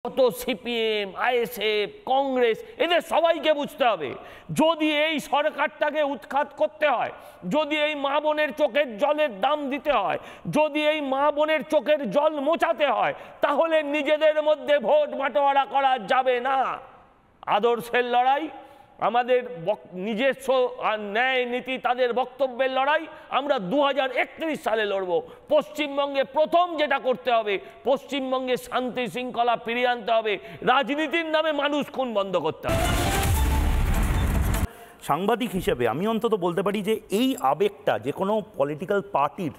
কত CPM, ISF, Congress এদের সবাইকে বুঝতে হবে, যদি এই সরকারটাকে উৎখাত করতে হয়, যদি এই মা বোনের চোখের জলের দাম দিতে হয়, যদি এই মা বোনের চোখের জল মোছাতে হয়, তাহলে নিজেদের মধ্যে ভোট বাটোয়ারা করা যাবে না। আদর্শের লড়াই, আমাদের নিজস্ব ন্যায় নীতি, তাদের বক্তব্যের লড়াই আমরা 2031 সালে লড়ব। পশ্চিমবঙ্গে প্রথম যেটা করতে হবে, পশ্চিমবঙ্গে শান্তি শৃঙ্খলা ফিরিয়ে আনতে হবে, রাজনীতির নামে মানুষ খুন বন্ধ করতে হবে। সাংবাদিক হিসেবে আমি অন্তত বলতে পারি যে এই আবেগটা যে কোনো পলিটিক্যাল পার্টির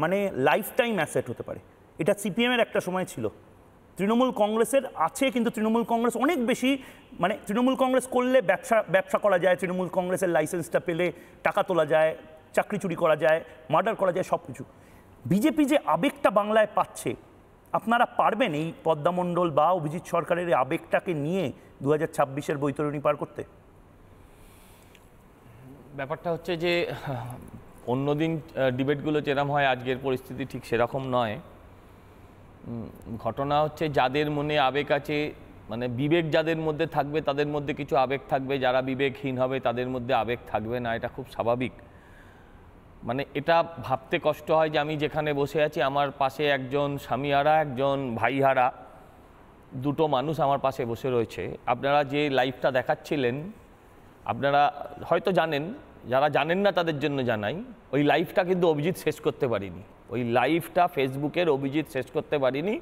মানে লাইফ টাইম অ্যাসেট হতে পারে। এটা সিপিএমের একটা সময় ছিল, তৃণমূল কংগ্রেসের আছে, কিন্তু তৃণমূল কংগ্রেস অনেক বেশি, মানে তৃণমূল কংগ্রেস করলে ব্যবসা করা যায়, তৃণমূল কংগ্রেসের লাইসেন্সটা পেলে টাকা তোলা যায়, চাকরি চুরি করা যায়, মার্ডার করা যায়, সব কিছু। বিজেপি যে আবেগটা বাংলায় পাচ্ছে, আপনারা পারবেন এই পদ্মামণ্ডল বা অভিজিৎ সরকারের এই আবেগটাকে নিয়ে 2026-এর বৈতরণী পার করতে? ব্যাপারটা হচ্ছে যে অন্যদিন ডিবেটগুলো যেরকম হয়, আজকের পরিস্থিতি ঠিক সেরকম নয়। ঘটনা হচ্ছে যাদের মনে আবেগ আছে, মানে বিবেক যাদের মধ্যে থাকবে তাদের মধ্যে কিছু আবেগ থাকবে, যারা বিবেকহীন হবে তাদের মধ্যে আবেগ থাকবে না, এটা খুব স্বাভাবিক। মানে এটা ভাবতে কষ্ট হয় যে আমি যেখানে বসে আছি আমার পাশে একজন স্বামীহারা, একজন ভাইহারা, দুটো মানুষ আমার পাশে বসে রয়েছে। আপনারা যে লাইভটা দেখাচ্ছিলেন, আপনারা হয়তো জানেন, যারা জানেন না তাদের জন্য জানাই, ওই লাইভটা কিন্তু অভিজিৎ শেষ করতে পারিনি। ওই লাইভটা ফেসবুকের অভিজিৎ শেষ করতে পারিনি,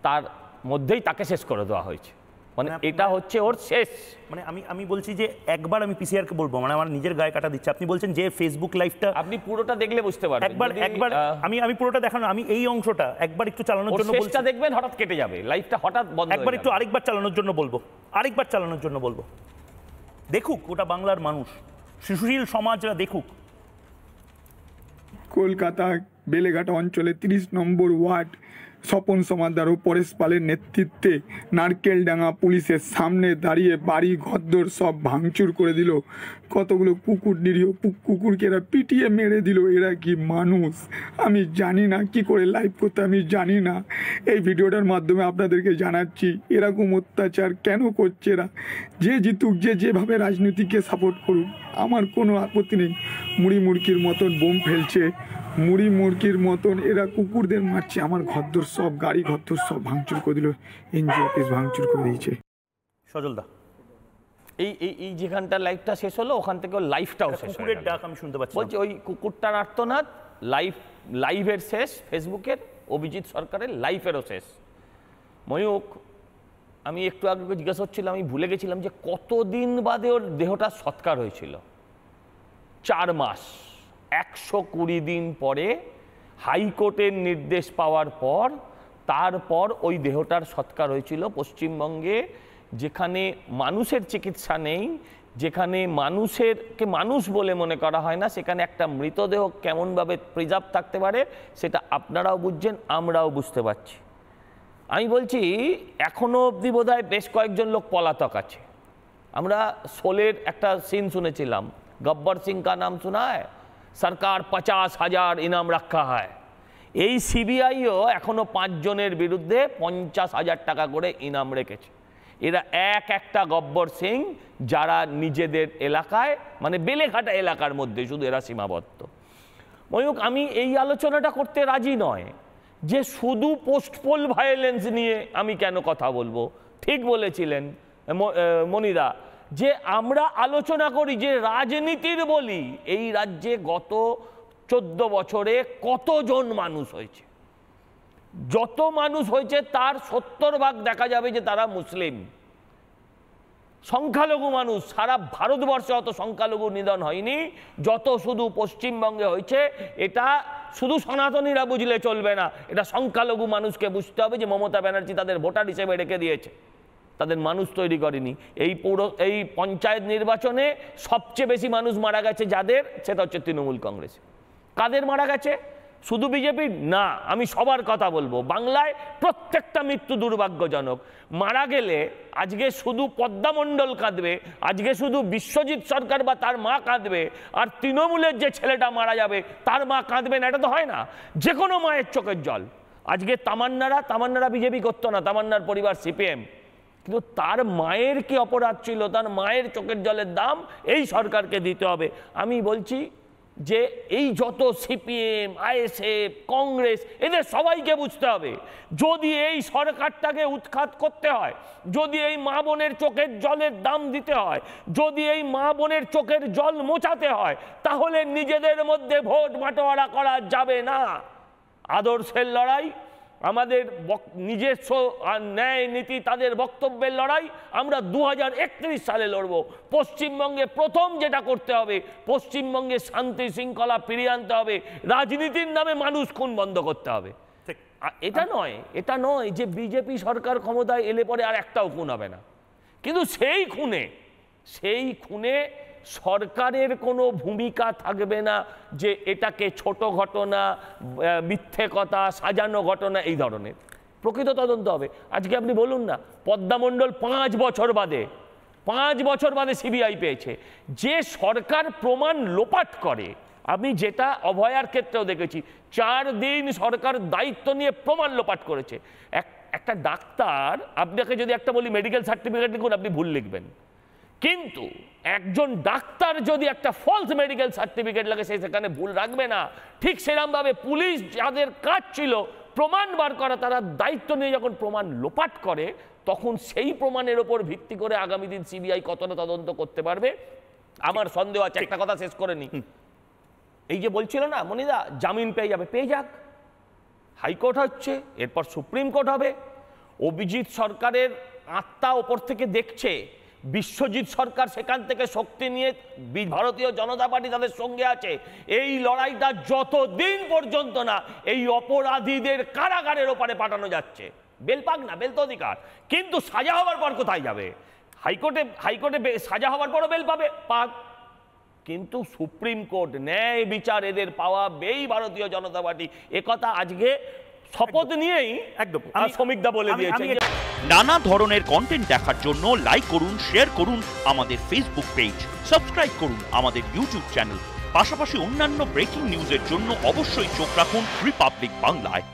তার মধ্যেই তাকে শেষ করে দেওয়া হয়েছে। মানে এটা হচ্ছে ওর শেষ। মানে আমি বলছি যে একবার আমি পিসিআরকে বলবো, মানে আমার নিজের গায়ে কাটা দিচ্ছে। আপনি বলছেন যে ফেসবুক লাইভটা আপনি পুরোটা দেখলে বুঝতে পারবেন। একবার আমি পুরোটা দেখানো, আমি এই অংশটা একবার একটু চালানোর জন্য বলছি। শেষটা দেখবেন, হঠাৎ কেটে যাবে, লাইভটা হঠাৎ বন্ধ হয়ে যাবে। একবার একটু আরেকবার চালানোর জন্য বলবো, দেখুক ওটা বাংলার মানুষ, শিশুশীল সমাজরা দেখুক। কলকাতা বেলেঘাট অঞ্চলে 30 নম্বর ওয়ার্ড স্বপন সমাদ্দার ও পরেশ পালের নেতৃত্বে নারকেলডাঙ্গা পুলিশের সামনে দাঁড়িয়ে বাড়ি ঘরদোর সব ভাঙচুর করে দিল। কতগুলো কুকুর, নিরীহ কুকুরকে এরা পিটিয়ে মেরে দিল। এরা কি মানুষ? আমি জানি না, কি করে লাইভ করতে আমি জানি না। এই ভিডিওটার মাধ্যমে আপনাদেরকে জানাচ্ছি এরকম অত্যাচার কেন করছে এরা। যে জিতুক, যেভাবে রাজনীতিকে সাপোর্ট করুক, আমার কোনো আপত্তি নেই। মুড়ি মুড়কির মতন বোম ফেলছে, মুড়ি মুড়কির মতন এরা কুকুরদের মারছে। আমার ঘরদোর সব, গাড়ি ঘরদোর সব ভাঙচুর করে দিল, এনজিও অফিস ভাঙচুর করে দিয়েছে। সজলদা, এই যেখানটা লাইভটা শেষ হলো, ওখান থেকে লাইভটাও শেষ, কুকুরের ডাক আমি শুনতে পাচ্ছি। বলছি ওই কুকুরটার আর্তনাদ, লাইভের শেষ, ফেসবুকের অভিজিৎ সরকারের লাইভেরও শেষ। ময়ূক, আমি একটু আগে জিজ্ঞাসা হচ্ছিলাম, আমি ভুলে গেছিলাম যে কতদিন বাদে ওর দেহটা সৎকার হয়েছিল। 4 মাস, 120 দিন পরে হাইকোর্টের নির্দেশ পাওয়ার পর তারপর ওই দেহটার সৎকার হয়েছিল পশ্চিমবঙ্গে, যেখানে মানুষের চিকিৎসা নেই, যেখানে মানুষকে মানুষ বলে মনে করা হয় না, সেখানে একটা মৃতদেহ কেমনভাবে প্রিজার্ভ থাকতে পারে সেটা আপনারাও বুঝছেন, আমরাও বুঝতে পারছি। আমি বলছি এখনো অবধি বোধহয় বেশ কয়েকজন লোক পলাতক আছে। আমরা শোলের একটা সিন শুনেছিলাম, গব্বর সিং কা নাম শোনা হয়, সরকার 50,000 ইনাম রাখা হয়। এই সিবিআইও এখনো 5 জনের বিরুদ্ধে 50,000 টাকা করে ইনাম রেখেছে। এরা একটা গব্বর সিং, যারা নিজেদের এলাকায়, মানে বেলেঘাটা এলাকার মধ্যে শুধু এরা সীমাবদ্ধ। ময়ূক, আমি এই আলোচনাটা করতে রাজি নয় যে শুধু পোস্টপোল ভায়োলেন্স নিয়ে আমি কেন কথা বলবো। ঠিক বলেছিলেন মনিদা, যে আমরা আলোচনা করি যে রাজনীতির বলি এই রাজ্যে গত 14 বছরে কতজন মানুষ হয়েছে। যত মানুষ হয়েছে তার 70% দেখা যাবে যে তারা মুসলিম। সংখ্যালঘু মানুষ, সারা ভারতবর্ষে অত সংখ্যালঘু নিধন হয়নি যত শুধু পশ্চিমবঙ্গে হয়েছে। এটা শুধু সনাতনীরা বুঝলে চলবে না, এটা সংখ্যালঘু মানুষকে বুঝতে হবে যে মমতা ব্যানার্জি তাদের ভোটার হিসেবে রেখে দিয়েছে, তাদের মানুষ তৈরি করেনি। এই পঞ্চায়েত নির্বাচনে সবচেয়ে বেশি মানুষ মারা গেছে যাদের, সেটা হচ্ছে তৃণমূল কংগ্রেস। কাদের মারা গেছে? শুধু বিজেপির না, আমি সবার কথা বলবো। বাংলায় প্রত্যেকটা মৃত্যু দুর্ভাগ্যজনক। মারা গেলে আজকে শুধু পদ্মামণ্ডল কাঁদবে, আজকে শুধু বিশ্বজিৎ সরকার বা তার মা কাঁদবে, আর তৃণমূলের যে ছেলেটা মারা যাবে তার মা কাঁদবে না, এটা তো হয় না। যে কোনো মায়ের চোখের জল। আজকে তামান্নারা বিজেপি করতো না, তামান্নার পরিবার সিপিএম, কিন্তু তার মায়ের কি অপরাধ ছিল? তার মায়ের চোখের জলের দাম এই সরকারকে দিতে হবে। আমি বলছি যে এই যত সিপিএম, আইএসএফ, কংগ্রেস, এদের সবাইকে বুঝতে হবে, যদি এই সরকারটাকে উৎখাত করতে হয়, যদি এই মা বোনের চোখের জলের দাম দিতে হয়, যদি এই মা বোনের চোখের জল মোছাতে হয়, তাহলে নিজেদের মধ্যে ভোট বাটোয়ারা করা যাবে না। আদর্শের লড়াই, আমাদের নিজস্ব ন্যায় নীতি, তাদের বক্তব্যের লড়াই আমরা 2031 সালে লড়ব। পশ্চিমবঙ্গে প্রথম যেটা করতে হবে, পশ্চিমবঙ্গে শান্তি শৃঙ্খলা ফিরিয়ে আনতে হবে, রাজনীতির নামে মানুষ খুন বন্ধ করতে হবে। এটা নয় যে বিজেপি সরকার ক্ষমতায় এলে পরে আর একটাও খুন হবে না, কিন্তু সেই খুনে সরকারের কোনো ভূমিকা থাকবে না, যে এটাকে ছোট ঘটনা, মিথ্যে কথা, সাজানো ঘটনা এই ধরনের। প্রকৃত তদন্ত হবে। আজকে আপনি বলুন না, পদ্মা মণ্ডল 5 বছর বাদে সিবিআই পেয়েছে। যে সরকার প্রমাণ লোপাট করে, আমি যেটা অভয়ার ক্ষেত্রেও দেখেছি, 4 দিন সরকার দায়িত্ব নিয়ে প্রমাণ লোপাট করেছে। একটা ডাক্তার, আপনাকে যদি একটা বলি মেডিকেল সার্টিফিকেট লিখুন, আপনি ভুল লিখবেন, কিন্তু একজন ডাক্তার যদি একটা ফলস মেডিকেল সার্টিফিকেট লাগে, সেখানে ভুল রাখবে না। ঠিক সেরকমভাবে পুলিশ যাদের কাজ ছিল প্রমাণ বার করা, তারা দায়িত্ব নিয়ে যখন প্রমাণ লোপাট করে, তখন সেই প্রমাণের ওপর ভিত্তি করে আগামী দিন সিবিআই কতটা তদন্ত করতে পারবে আমার সন্দেহ আছে। একটা কথা শেষ করে নি, এই যে বলছিল না মনিদা জামিন পেয়ে যাক, হাইকোর্ট হচ্ছে, এরপর সুপ্রিম কোর্ট হবে। অভিজিৎ সরকারের আত্মা ওপর থেকে দেখছে, বিশ্বজিৎ সরকার সেখান থেকে শক্তি নিয়ে, ভারতীয় জনতা পার্টি তাদের সঙ্গে আছে। এই লড়াইটা যতদিন পর্যন্ত না এই অপরাধীদের কারাগারের ওপারে পাঠানো যাচ্ছে, বেল পাক না, বেল তো অধিকার, কিন্তু সাজা হওয়ার পর কোথায় যাবে? হাইকোর্টে সাজা হওয়ার পরও বেল পাক, কিন্তু সুপ্রিম কোর্ট ন্যায় বিচার এদের পাওয়াবেই ভারতীয় জনতা পার্টি। একথা আজকে শপথ নিয়েই একদম শ্রমিকদা বলে দিয়েছে। নানা ধরনের কন্টেন্ট দেখার জন্য লাইক করুন, শেয়ার করুন আমাদের ফেসবুক পেজ, সাবস্ক্রাইব করুন আমাদের ইউটিউব চ্যানেল। পাশাপাশি অন্যান্য ব্রেকিং নিউজের জন্য অবশ্যই চোখ রাখুন রিপাবলিক বাংলায়।